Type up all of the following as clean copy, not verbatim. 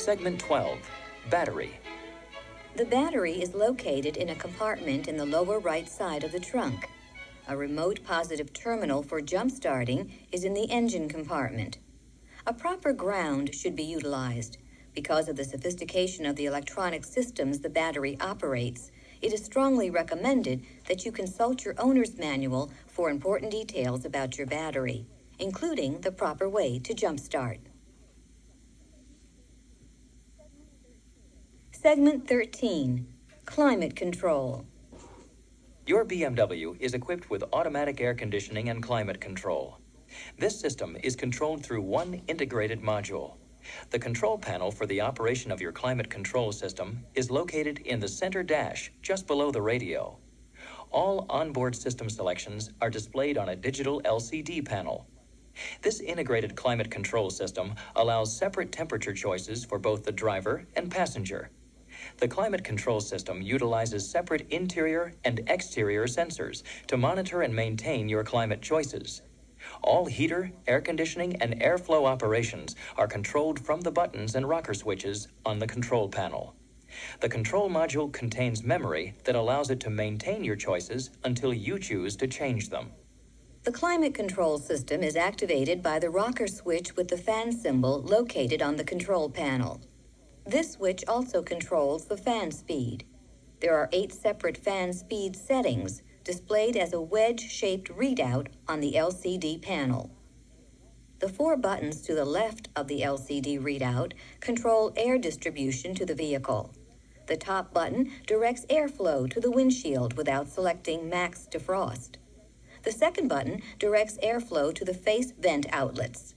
Segment 12, Battery. The battery is located in a compartment in the lower right side of the trunk. A remote positive terminal for jump-starting is in the engine compartment. A proper ground should be utilized. Because of the sophistication of the electronic systems the battery operates, it is strongly recommended that you consult your owner's manual for important details about your battery, including the proper way to jump-start. Segment 13, Climate Control. Your BMW is equipped with automatic air conditioning and climate control. This system is controlled through one integrated module. The control panel for the operation of your climate control system is located in the center dash just below the radio. All onboard system selections are displayed on a digital LCD panel. This integrated climate control system allows separate temperature choices for both the driver and passenger. The climate control system utilizes separate interior and exterior sensors to monitor and maintain your climate choices. All heater, air conditioning, and airflow operations are controlled from the buttons and rocker switches on the control panel. The control module contains memory that allows it to maintain your choices until you choose to change them. The climate control system is activated by the rocker switch with the fan symbol located on the control panel. This switch also controls the fan speed. There are 8 separate fan speed settings displayed as a wedge-shaped readout on the LCD panel. The 4 buttons to the left of the LCD readout control air distribution to the vehicle. The top button directs airflow to the windshield without selecting max defrost. The second button directs airflow to the face vent outlets.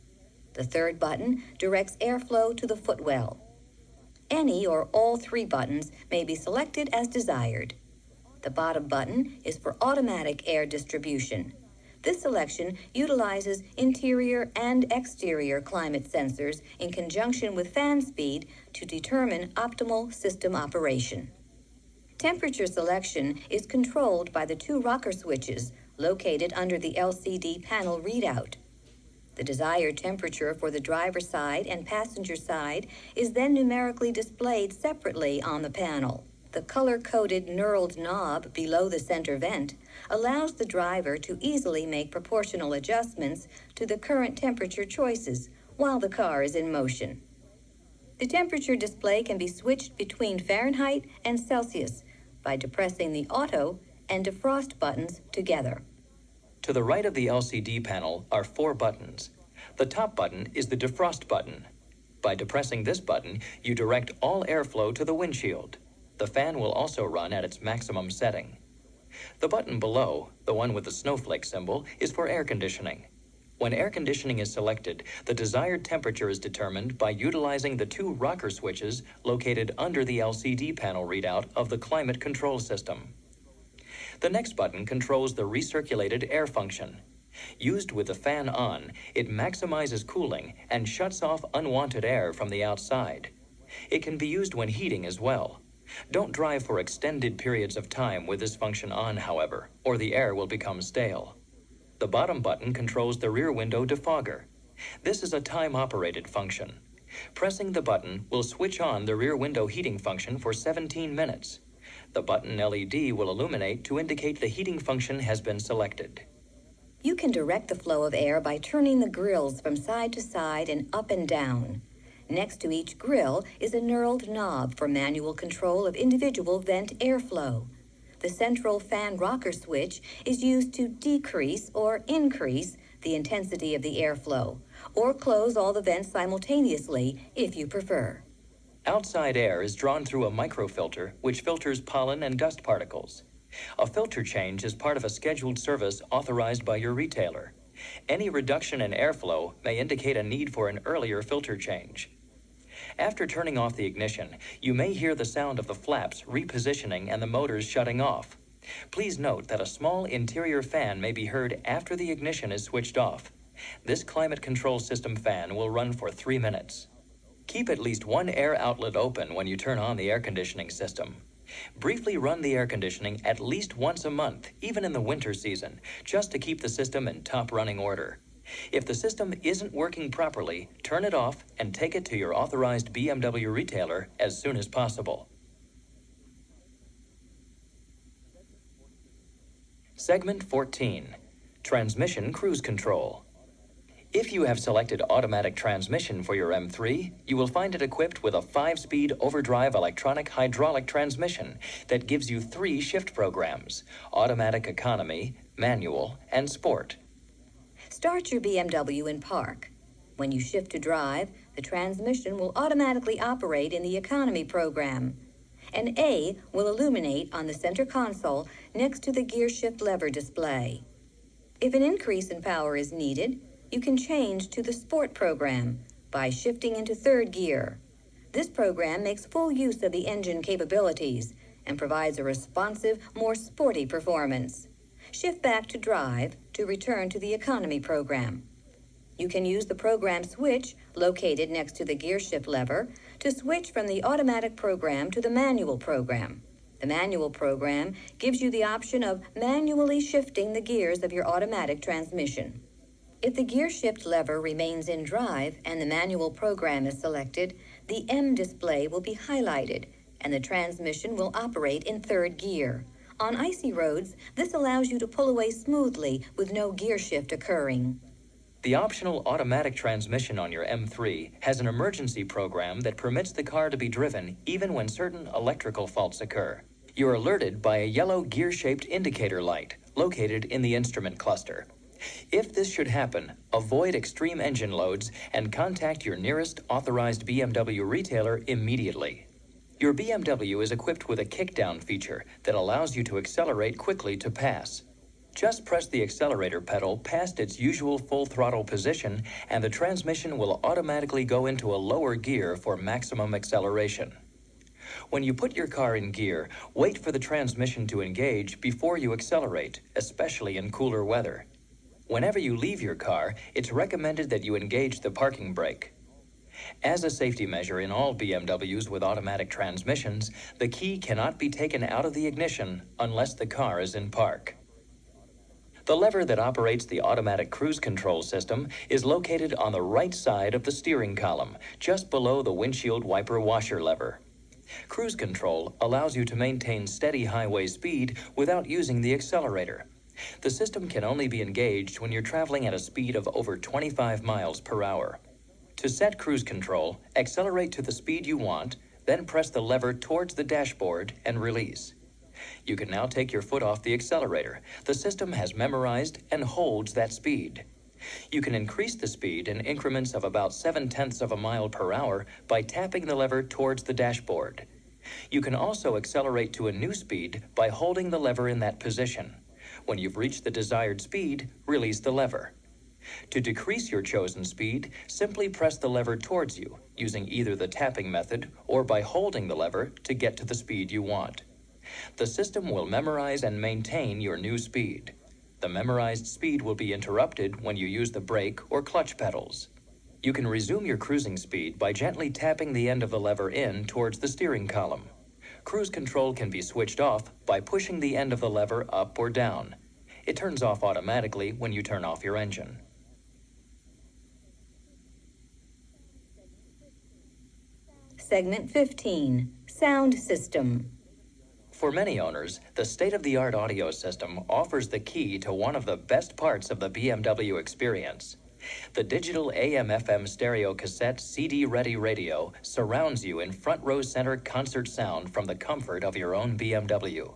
The third button directs airflow to the footwell. Any or all 3 buttons may be selected as desired. The bottom button is for automatic air distribution. This selection utilizes interior and exterior climate sensors in conjunction with fan speed to determine optimal system operation. Temperature selection is controlled by the 2 rocker switches located under the LCD panel readout. The desired temperature for the driver's side and passenger side is then numerically displayed separately on the panel. The color-coded knurled knob below the center vent allows the driver to easily make proportional adjustments to the current temperature choices while the car is in motion. The temperature display can be switched between Fahrenheit and Celsius by depressing the auto and defrost buttons together. To the right of the LCD panel are 4 buttons. The top button is the defrost button. By depressing this button, you direct all airflow to the windshield. The fan will also run at its maximum setting. The button below, the one with the snowflake symbol, is for air conditioning. When air conditioning is selected, the desired temperature is determined by utilizing the 2 rocker switches located under the LCD panel readout of the climate control system. The next button controls the recirculated air function. Used with the fan on, it maximizes cooling and shuts off unwanted air from the outside. It can be used when heating as well. Don't drive for extended periods of time with this function on, however, or the air will become stale. The bottom button controls the rear window defogger. This is a time-operated function. Pressing the button will switch on the rear window heating function for 17 minutes. The button LED will illuminate to indicate the heating function has been selected. You can direct the flow of air by turning the grills from side to side and up and down. Next to each grill is a knurled knob for manual control of individual vent airflow. The central fan rocker switch is used to decrease or increase the intensity of the airflow, or close all the vents simultaneously if you prefer. Outside air is drawn through a microfilter which filters pollen and dust particles. A filter change is part of a scheduled service authorized by your retailer. Any reduction in airflow may indicate a need for an earlier filter change. After turning off the ignition, you may hear the sound of the flaps repositioning and the motors shutting off. Please note that a small interior fan may be heard after the ignition is switched off. This climate control system fan will run for 3 minutes. Keep at least 1 air outlet open when you turn on the air conditioning system. Briefly run the air conditioning at least once a month, even in the winter season, just to keep the system in top running order. If the system isn't working properly, turn it off and take it to your authorized BMW retailer as soon as possible. Segment 14, Transmission Cruise Control. If you have selected automatic transmission for your M3, you will find it equipped with a 5-speed overdrive electronic hydraulic transmission that gives you 3 shift programs: automatic economy, manual, and sport. Start your BMW in park. When you shift to drive, the transmission will automatically operate in the economy program. An A will illuminate on the center console next to the gear shift lever display. If an increase in power is needed, you can change to the Sport program by shifting into 3rd gear. This program makes full use of the engine capabilities and provides a responsive, more sporty performance. Shift back to Drive to return to the Economy program. You can use the program switch, located next to the gear shift lever, to switch from the automatic program to the manual program. The manual program gives you the option of manually shifting the gears of your automatic transmission. If the gear shift lever remains in drive and the manual program is selected, the M display will be highlighted and the transmission will operate in 3rd gear. On icy roads, this allows you to pull away smoothly with no gear shift occurring. The optional automatic transmission on your M3 has an emergency program that permits the car to be driven even when certain electrical faults occur. You're alerted by a yellow gear-shaped indicator light located in the instrument cluster. If this should happen, avoid extreme engine loads and contact your nearest authorized BMW retailer immediately. Your BMW is equipped with a kickdown feature that allows you to accelerate quickly to pass. Just press the accelerator pedal past its usual full throttle position and the transmission will automatically go into a lower gear for maximum acceleration. When you put your car in gear, wait for the transmission to engage before you accelerate, especially in cooler weather. Whenever you leave your car, it's recommended that you engage the parking brake. As a safety measure in all BMWs with automatic transmissions, the key cannot be taken out of the ignition unless the car is in park. The lever that operates the automatic cruise control system is located on the right side of the steering column, just below the windshield wiper washer lever. Cruise control allows you to maintain steady highway speed without using the accelerator. The system can only be engaged when you're traveling at a speed of over 25 miles per hour. To set cruise control, accelerate to the speed you want, then press the lever towards the dashboard and release. You can now take your foot off the accelerator. The system has memorized and holds that speed. You can increase the speed in increments of about 0.7 of a mile per hour by tapping the lever towards the dashboard. You can also accelerate to a new speed by holding the lever in that position. When you've reached the desired speed, release the lever. To decrease your chosen speed, simply press the lever towards you, using either the tapping method or by holding the lever to get to the speed you want. The system will memorize and maintain your new speed. The memorized speed will be interrupted when you use the brake or clutch pedals. You can resume your cruising speed by gently tapping the end of the lever in towards the steering column. Cruise control can be switched off by pushing the end of the lever up or down. It turns off automatically when you turn off your engine. Segment 15, Sound System. For many owners, the state-of-the-art audio system offers the key to one of the best parts of the BMW experience. The digital AM/FM stereo cassette CD-ready radio surrounds you in front-row center concert sound from the comfort of your own BMW.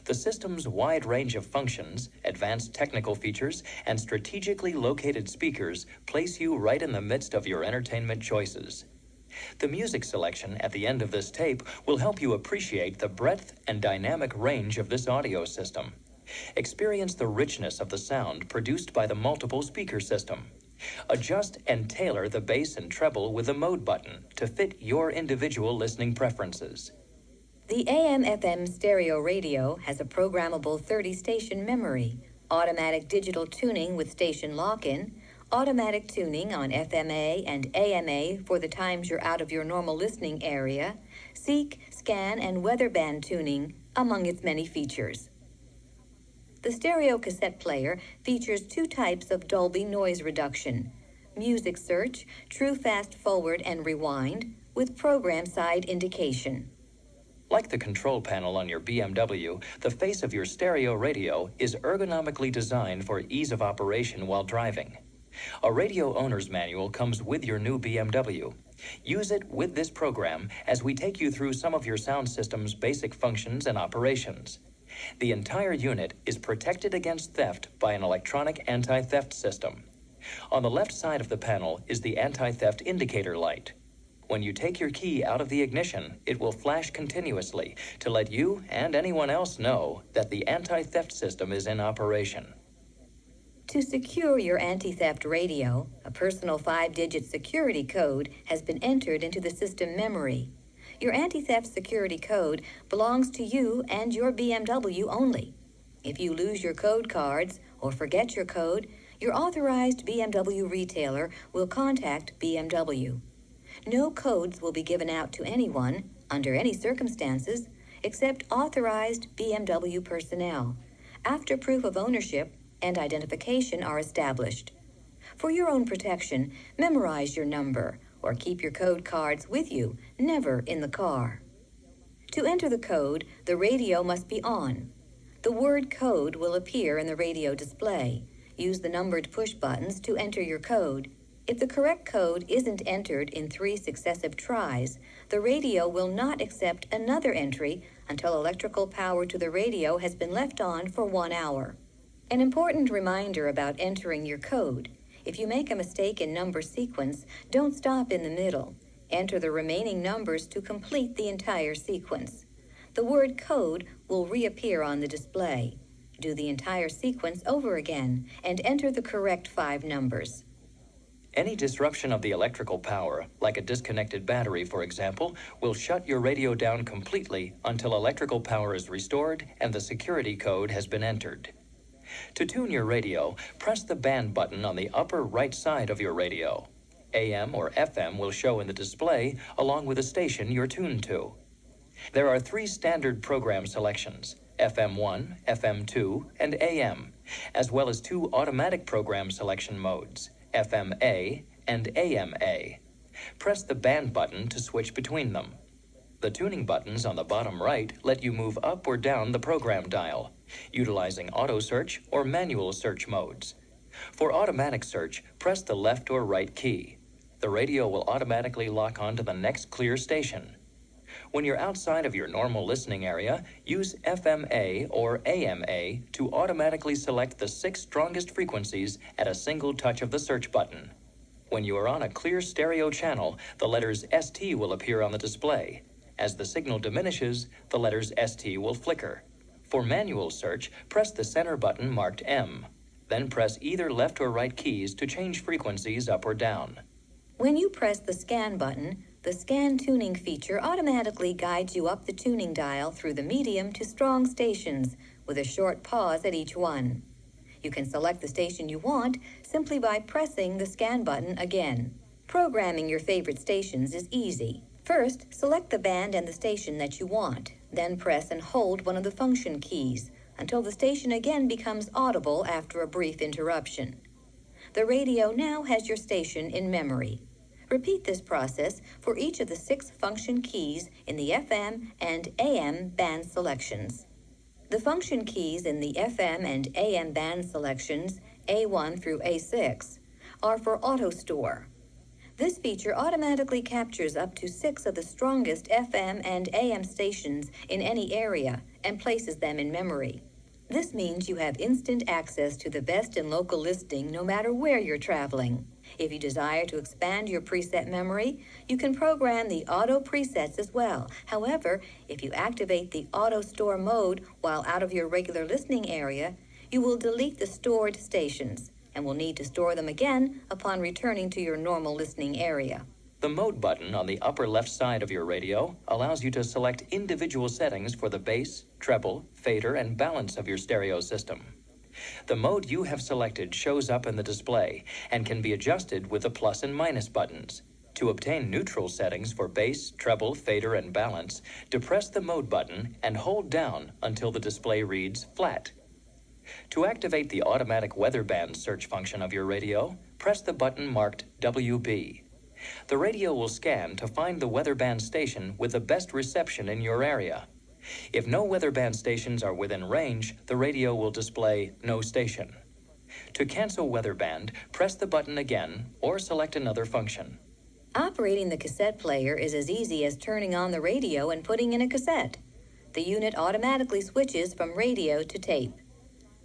The system's wide range of functions, advanced technical features, and strategically located speakers place you right in the midst of your entertainment choices. The music selection at the end of this tape will help you appreciate the breadth and dynamic range of this audio system. Experience the richness of the sound produced by the multiple speaker system. Adjust and tailor the bass and treble with the mode button to fit your individual listening preferences. The AM/FM stereo radio has a programmable 30-station memory, automatic digital tuning with station lock-in, automatic tuning on FMA and AMA for the times you're out of your normal listening area, seek, scan, and weather band tuning, among its many features. The stereo cassette player features two types of Dolby noise reduction: music search, true fast forward and rewind, with program side indication. Like the control panel on your BMW, the face of your stereo radio is ergonomically designed for ease of operation while driving. A radio owner's manual comes with your new BMW. Use it with this program as we take you through some of your sound system's basic functions and operations. The entire unit is protected against theft by an electronic anti-theft system. On the left side of the panel is the anti-theft indicator light. When you take your key out of the ignition, it will flash continuously to let you and anyone else know that the anti-theft system is in operation. To secure your anti-theft radio, a personal 5-digit security code has been entered into the system memory. Your anti-theft security code belongs to you and your BMW only. If you lose your code cards or forget your code, your authorized BMW retailer will contact BMW. No codes will be given out to anyone, under any circumstances, except authorized BMW personnel, after proof of ownership and identification are established. For your own protection, memorize your number or keep your code cards with you, never in the car. To enter the code, the radio must be on. The word code will appear in the radio display. Use the numbered push buttons to enter your code. If the correct code isn't entered in 3 successive tries, the radio will not accept another entry until electrical power to the radio has been left on for 1 hour. An important reminder about entering your code: if you make a mistake in number sequence, don't stop in the middle. Enter the remaining numbers to complete the entire sequence. The word code will reappear on the display. Do the entire sequence over again and enter the correct 5 numbers. Any disruption of the electrical power, like a disconnected battery, for example, will shut your radio down completely until electrical power is restored and the security code has been entered. To tune your radio, press the band button on the upper right side of your radio. AM or FM will show in the display along with the station you're tuned to. There are 3 standard program selections: FM1, FM2, and AM, as well as 2 automatic program selection modes: FMA and AMA. Press the band button to switch between them. The tuning buttons on the bottom right let you move up or down the program dial, utilizing auto search or manual search modes. For automatic search, press the left or right key. The radio will automatically lock on to the next clear station. When you're outside of your normal listening area, use FMA or AMA to automatically select the 6 strongest frequencies at a single touch of the search button. When you are on a clear stereo channel, the letters ST will appear on the display. As the signal diminishes, the letters ST will flicker. For manual search, press the center button marked M. Then press either left or right keys to change frequencies up or down. When you press the scan button, the scan tuning feature automatically guides you up the tuning dial through the medium to strong stations, with a short pause at each one. You can select the station you want simply by pressing the scan button again. Programming your favorite stations is easy. First, select the band and the station that you want. Then press and hold one of the function keys until the station again becomes audible after a brief interruption. The radio now has your station in memory. Repeat this process for each of the 6 function keys in the FM and AM band selections. The function keys in the FM and AM band selections, A1 through A6, are for auto store. This feature automatically captures up to 6 of the strongest FM and AM stations in any area and places them in memory. This means you have instant access to the best in local listening no matter where you're traveling. If you desire to expand your preset memory, you can program the auto presets as well. However, if you activate the auto store mode while out of your regular listening area, you will delete the stored stations and will need to store them again upon returning to your normal listening area. The mode button on the upper left side of your radio allows you to select individual settings for the bass, treble, fader, and balance of your stereo system. The mode you have selected shows up in the display and can be adjusted with the plus and minus buttons. To obtain neutral settings for bass, treble, fader, and balance, depress the mode button and hold down until the display reads flat. To activate the automatic weather band search function of your radio, press the button marked WB. The radio will scan to find the weather band station with the best reception in your area. If no weather band stations are within range, the radio will display no station. To cancel weather band, press the button again or select another function. Operating the cassette player is as easy as turning on the radio and putting in a cassette. The unit automatically switches from radio to tape.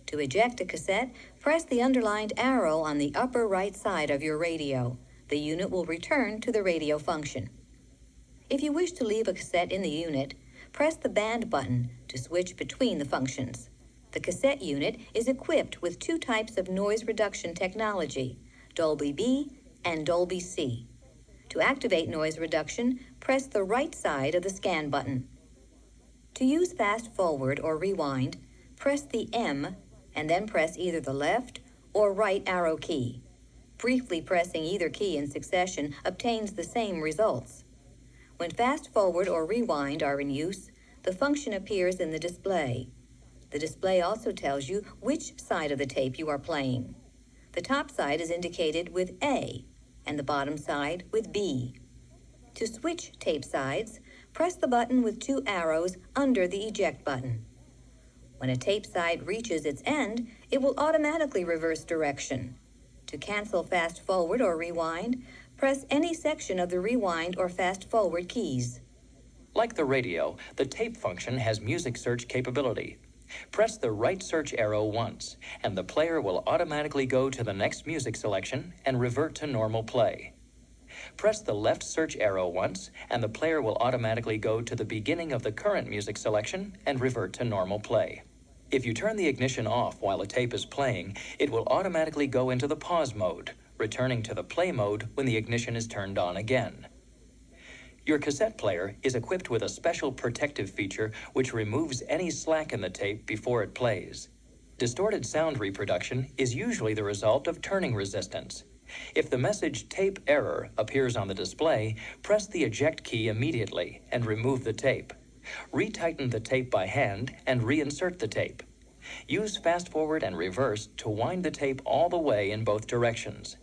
To eject a cassette, press the underlined arrow on the upper right side of your radio. The unit will return to the radio function. If you wish to leave a cassette in the unit, press the band button to switch between the functions. The cassette unit is equipped with two types of noise reduction technology, Dolby B and Dolby C. To activate noise reduction, press the right side of the scan button. To use fast forward or rewind, press the M and then press either the left or right arrow key. Briefly pressing either key in succession obtains the same results. When fast forward or rewind are in use, the function appears in the display. The display also tells you which side of the tape you are playing. The top side is indicated with A and the bottom side with B. To switch tape sides, press the button with two arrows under the eject button. When a tape side reaches its end, it will automatically reverse direction. To cancel fast forward or rewind, press any section of the rewind or fast forward keys. Like the radio, the tape function has music search capability. Press the right search arrow once, and the player will automatically go to the next music selection and revert to normal play. Press the left search arrow once, and the player will automatically go to the beginning of the current music selection and revert to normal play. If you turn the ignition off while a tape is playing, it will automatically go into the pause mode, returning to the play mode when the ignition is turned on again. Your cassette player is equipped with a special protective feature which removes any slack in the tape before it plays. Distorted sound reproduction is usually the result of turning resistance. If the message tape error appears on the display, press the eject key immediately and remove the tape. Retighten the tape by hand and reinsert the tape. Use fast forward and reverse to wind the tape all the way in both directions.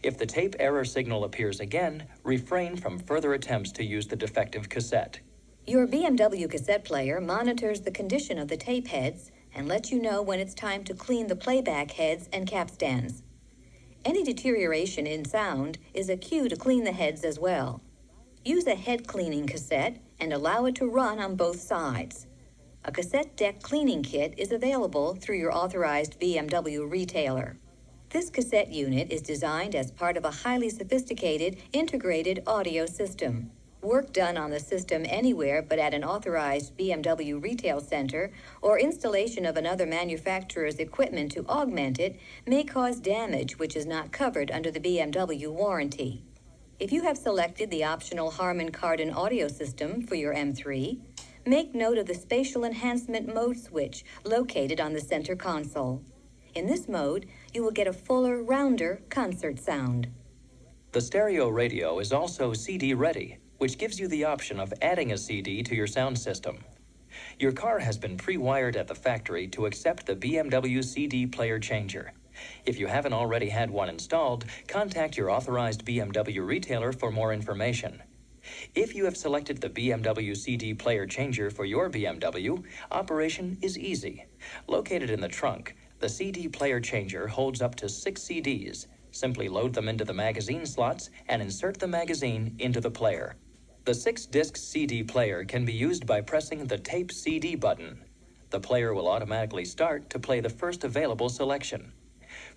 If the tape error signal appears again, refrain from further attempts to use the defective cassette. Your BMW cassette player monitors the condition of the tape heads and lets you know when it's time to clean the playback heads and capstans. Any deterioration in sound is a cue to clean the heads as well. Use a head cleaning cassette and allow it to run on both sides. A cassette deck cleaning kit is available through your authorized BMW retailer. This cassette unit is designed as part of a highly sophisticated integrated audio system. Work done on the system anywhere but at an authorized BMW retail center or installation of another manufacturer's equipment to augment it may cause damage which is not covered under the BMW warranty. If you have selected the optional Harman Kardon audio system for your M3, make note of the spatial enhancement mode switch located on the center console. In this mode, you will get a fuller, rounder concert sound. The stereo radio is also CD ready, which gives you the option of adding a CD to your sound system. Your car has been pre-wired at the factory to accept the BMW CD player changer. If you haven't already had one installed, contact your authorized BMW retailer for more information. If you have selected the BMW CD player changer for your BMW, operation is easy. Located in the trunk, the CD player changer holds up to 6 CDs. Simply load them into the magazine slots and insert the magazine into the player. The 6-disc CD player can be used by pressing the Tape CD button. The player will automatically start to play the first available selection.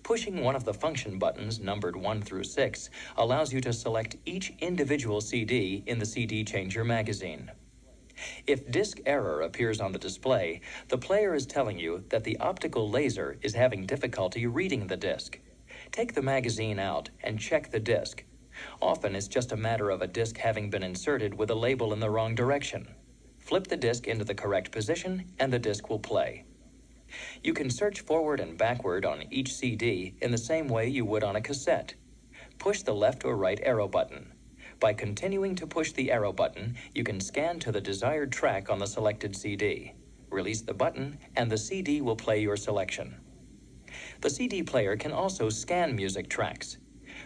Pushing one of the function buttons numbered 1 through 6 allows you to select each individual CD in the CD changer magazine. If disc error appears on the display, the player is telling you that the optical laser is having difficulty reading the disc. Take the magazine out and check the disc. Often it's just a matter of a disc having been inserted with a label in the wrong direction. Flip the disc into the correct position and the disc will play. You can search forward and backward on each CD in the same way you would on a cassette. Push the left or right arrow button. By continuing to push the arrow button, you can scan to the desired track on the selected CD. Release the button, and the CD will play your selection. The CD player can also scan music tracks.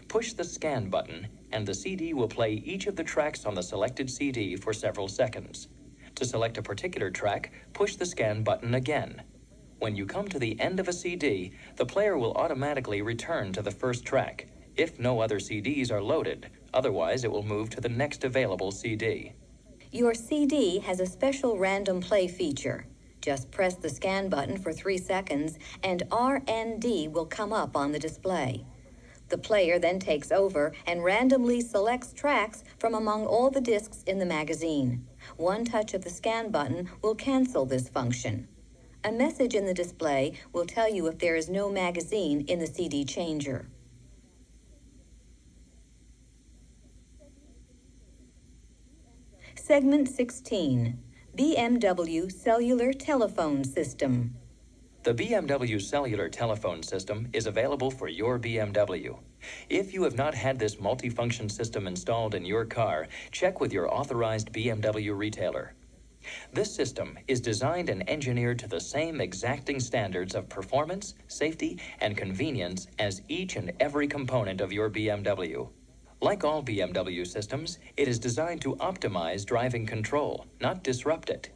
Push the scan button, and the CD will play each of the tracks on the selected CD for several seconds. To select a particular track, push the scan button again. When you come to the end of a CD, the player will automatically return to the first track, if no other CDs are loaded. Otherwise, it will move to the next available CD. Your CD has a special random play feature. Just press the scan button for 3 seconds and RND will come up on the display. The player then takes over and randomly selects tracks from among all the discs in the magazine. One touch of the scan button will cancel this function. A message in the display will tell you if there is no magazine in the CD changer. Segment 16, BMW Cellular Telephone System. The BMW Cellular telephone system is available for your BMW. If you have not had this multifunction system installed in your car, check with your authorized BMW retailer. This system is designed and engineered to the same exacting standards of performance, safety, and convenience as each and every component of your BMW. Like all BMW systems, it is designed to optimize driving control, not disrupt it.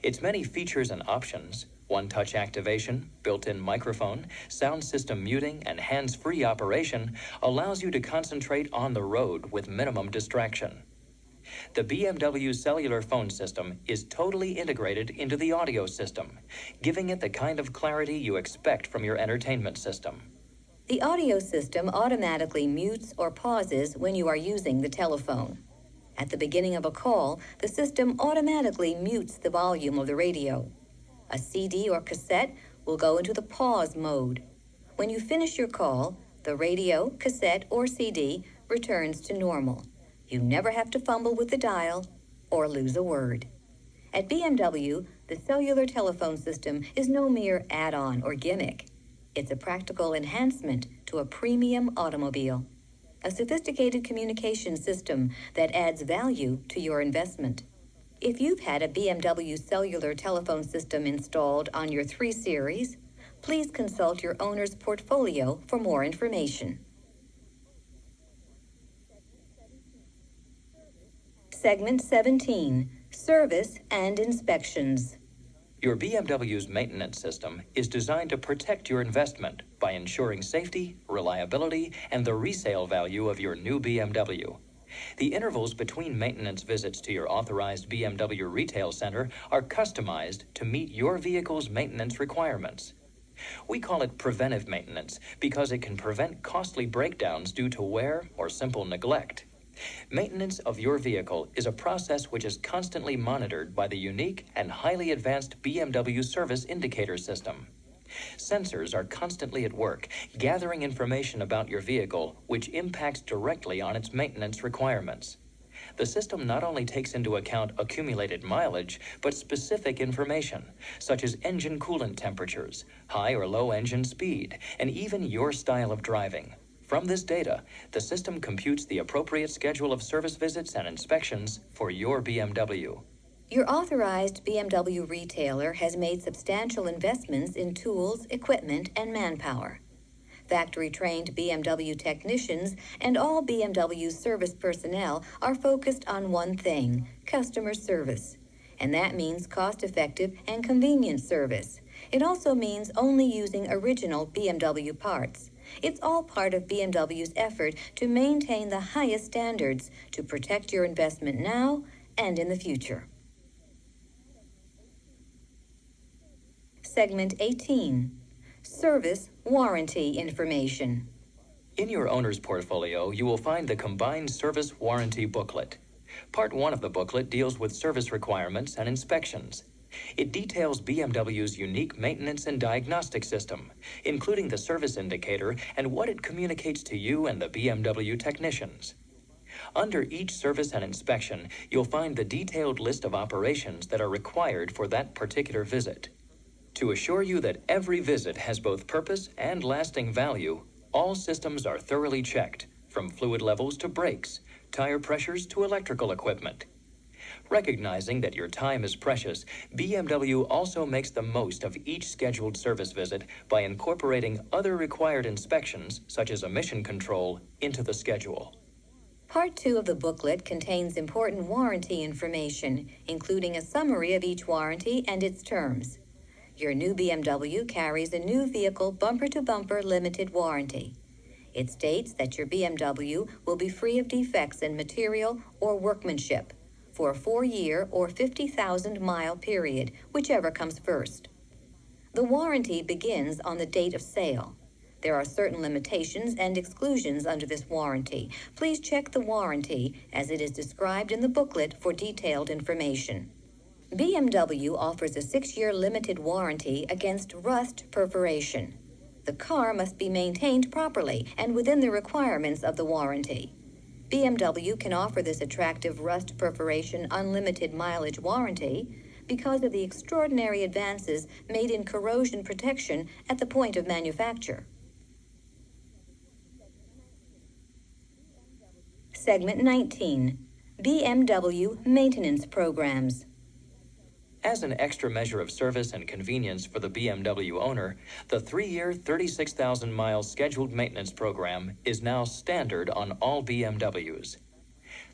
Its many features and options, one-touch activation, built-in microphone, sound system muting, and hands-free operation, allows you to concentrate on the road with minimum distraction. The BMW Cellular phone system is totally integrated into the audio system, giving it the kind of clarity you expect from your entertainment system. The audio system automatically mutes or pauses when you are using the telephone. At the beginning of a call, the system automatically mutes the volume of the radio. A CD or cassette will go into the pause mode. When you finish your call, the radio, cassette, or CD returns to normal. You never have to fumble with the dial or lose a word. At BMW, the cellular telephone system is no mere add-on or gimmick. It's a practical enhancement to a premium automobile, a sophisticated communication system that adds value to your investment. If you've had a BMW cellular telephone system installed on your 3 Series, please consult your owner's portfolio for more information. Segment 17, Service and Inspections. Your BMW's maintenance system is designed to protect your investment by ensuring safety, reliability, and the resale value of your new BMW. The intervals between maintenance visits to your authorized BMW retail center are customized to meet your vehicle's maintenance requirements. We call it preventive maintenance because it can prevent costly breakdowns due to wear or simple neglect. Maintenance of your vehicle is a process which is constantly monitored by the unique and highly advanced BMW Service Indicator System. Sensors are constantly at work, gathering information about your vehicle, which impacts directly on its maintenance requirements. The system not only takes into account accumulated mileage, but specific information, such as engine coolant temperatures, high or low engine speed, and even your style of driving. From this data, the system computes the appropriate schedule of service visits and inspections for your BMW. Your authorized BMW retailer has made substantial investments in tools, equipment, and manpower. Factory-trained BMW technicians and all BMW service personnel are focused on one thing: customer service. And that means cost-effective and convenient service. It also means only using original BMW parts. It's all part of BMW's effort to maintain the highest standards to protect your investment now and in the future. Segment 18, Service Warranty Information. In your owner's portfolio, you will find the Combined Service Warranty Booklet. Part 1 of the booklet deals with service requirements and inspections. It details BMW's unique maintenance and diagnostic system, including the service indicator and what it communicates to you and the BMW technicians. Under each service and inspection, you'll find the detailed list of operations that are required for that particular visit. To assure you that every visit has both purpose and lasting value, all systems are thoroughly checked, from fluid levels to brakes, tire pressures to electrical equipment. Recognizing that your time is precious, BMW also makes the most of each scheduled service visit by incorporating other required inspections, such as emission control, into the schedule. Part 2 of the booklet contains important warranty information, including a summary of each warranty and its terms. Your new BMW carries a new vehicle bumper-to-bumper limited warranty. It states that your BMW will be free of defects in material or workmanship for a 4-year or 50,000-mile period, whichever comes first. The warranty begins on the date of sale. There are certain limitations and exclusions under this warranty. Please check the warranty as it is described in the booklet for detailed information. BMW offers a 6-year limited warranty against rust perforation. The car must be maintained properly and within the requirements of the warranty. BMW can offer this attractive rust perforation unlimited mileage warranty because of the extraordinary advances made in corrosion protection at the point of manufacture. Segment 19, BMW Maintenance Programs. As an extra measure of service and convenience for the BMW owner, the 3-year, 36,000-mile scheduled maintenance program is now standard on all BMWs.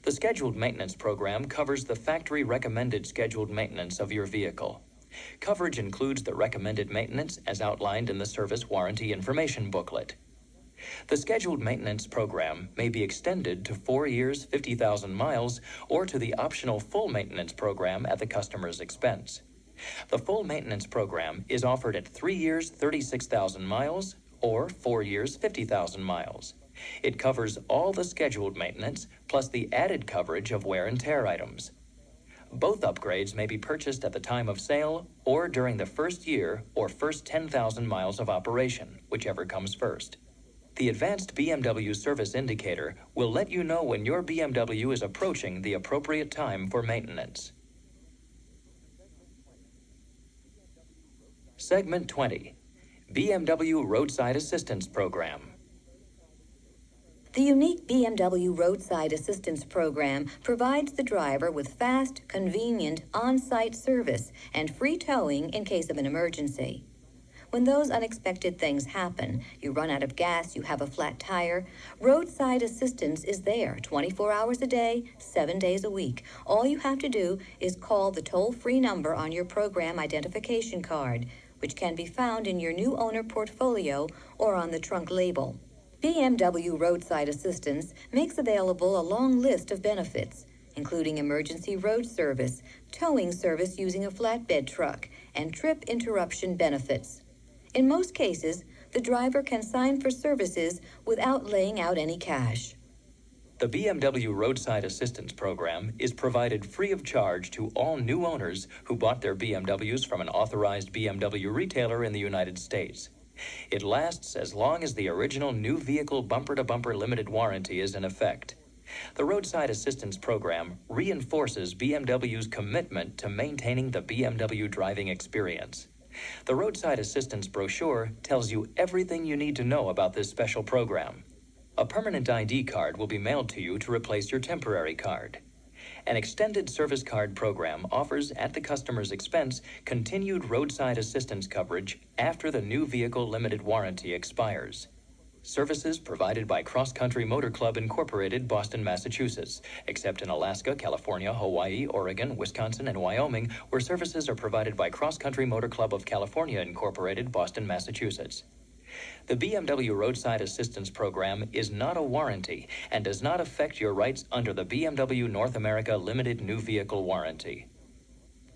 The scheduled maintenance program covers the factory-recommended scheduled maintenance of your vehicle. Coverage includes the recommended maintenance as outlined in the service warranty information booklet. The scheduled maintenance program may be extended to 4 years, 50,000 miles, or to the optional full maintenance program at the customer's expense. The full maintenance program is offered at 3 years, 36,000 miles, or 4 years, 50,000 miles. It covers all the scheduled maintenance, plus the added coverage of wear and tear items. Both upgrades may be purchased at the time of sale or during the first year or first 10,000 miles of operation, whichever comes first. The advanced BMW service indicator will let you know when your BMW is approaching the appropriate time for maintenance. Segment 20, BMW Roadside Assistance Program. The unique BMW Roadside Assistance Program provides the driver with fast, convenient, on-site service and free towing in case of an emergency. When those unexpected things happen, you run out of gas, you have a flat tire, roadside assistance is there 24 hours a day, 7 days a week. All you have to do is call the toll-free number on your program identification card, which can be found in your new owner portfolio or on the trunk label. BMW Roadside Assistance makes available a long list of benefits, including emergency road service, towing service using a flatbed truck, and trip interruption benefits. In most cases, the driver can sign for services without laying out any cash. The BMW Roadside Assistance Program is provided free of charge to all new owners who bought their BMWs from an authorized BMW retailer in the United States. It lasts as long as the original new vehicle bumper-to-bumper limited warranty is in effect. The Roadside Assistance Program reinforces BMW's commitment to maintaining the BMW driving experience. The Roadside Assistance brochure tells you everything you need to know about this special program. A permanent ID card will be mailed to you to replace your temporary card. An extended service card program offers, at the customer's expense, continued roadside assistance coverage after the new vehicle limited warranty expires. Services provided by Cross Country Motor Club Incorporated, Boston, Massachusetts, except in Alaska, California, Hawaii, Oregon, Wisconsin, and Wyoming, where services are provided by Cross Country Motor Club of California Incorporated, Boston, Massachusetts. The BMW Roadside Assistance Program is not a warranty and does not affect your rights under the BMW North America Limited New Vehicle Warranty.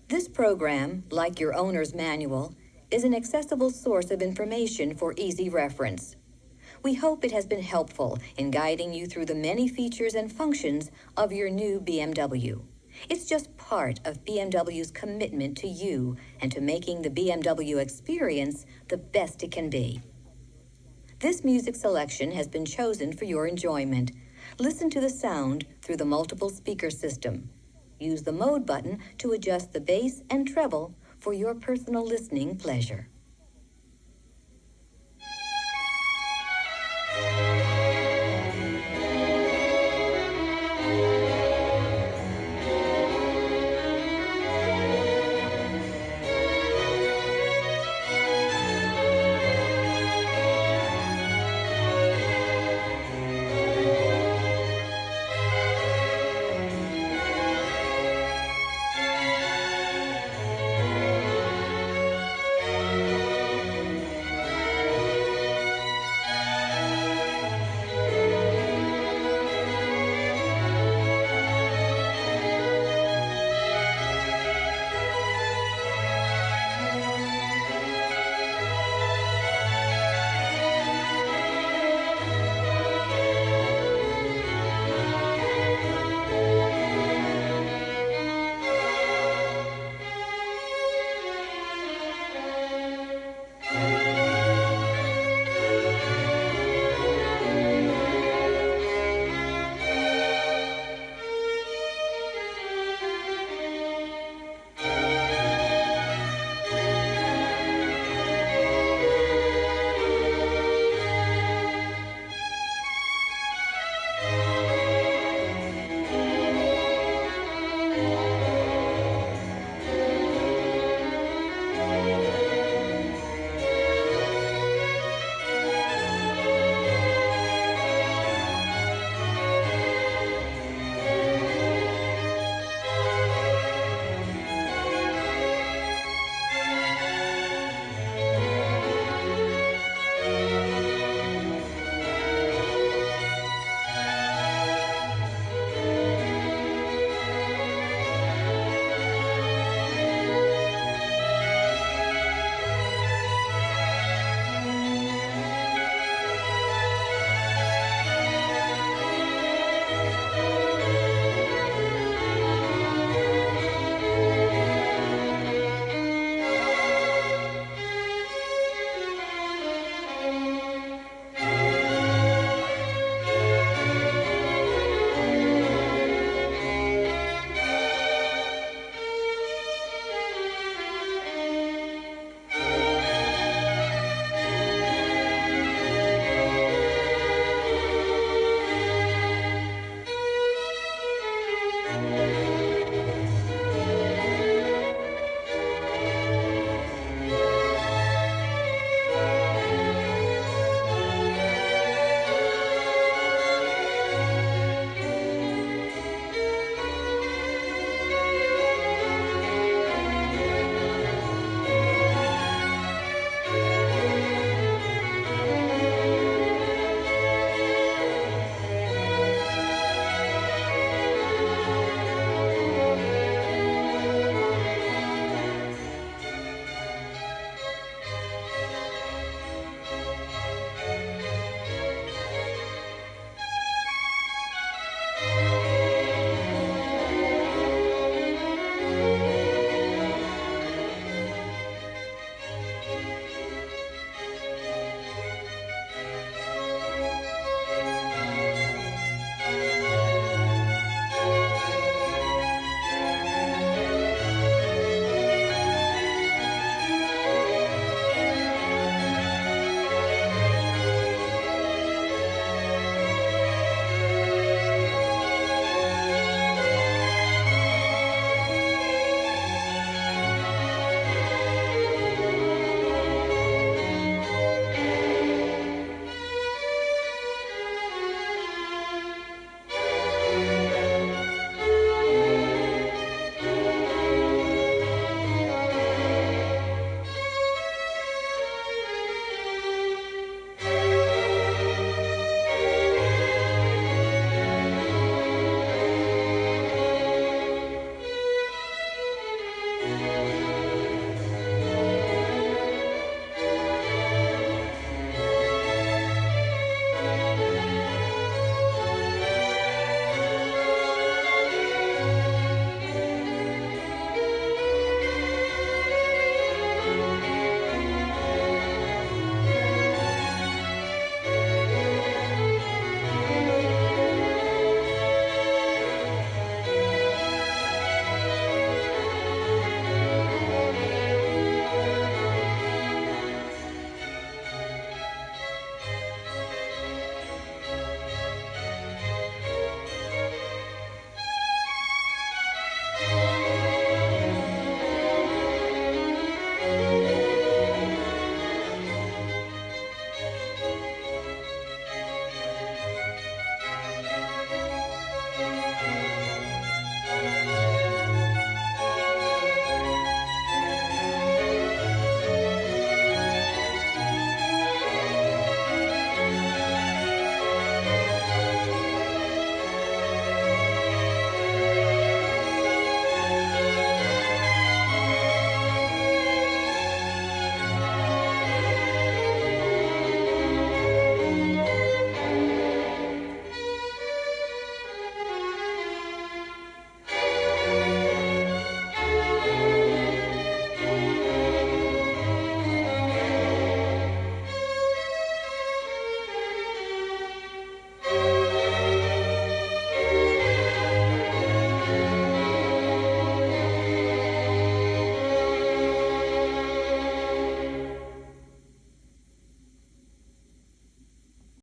This program, like your owner's manual, is an accessible source of information for easy reference. We hope it has been helpful in guiding you through the many features and functions of your new BMW. It's just part of BMW's commitment to you and to making the BMW experience the best it can be. This music selection has been chosen for your enjoyment. Listen to the sound through the multiple speaker system. Use the mode button to adjust the bass and treble for your personal listening pleasure.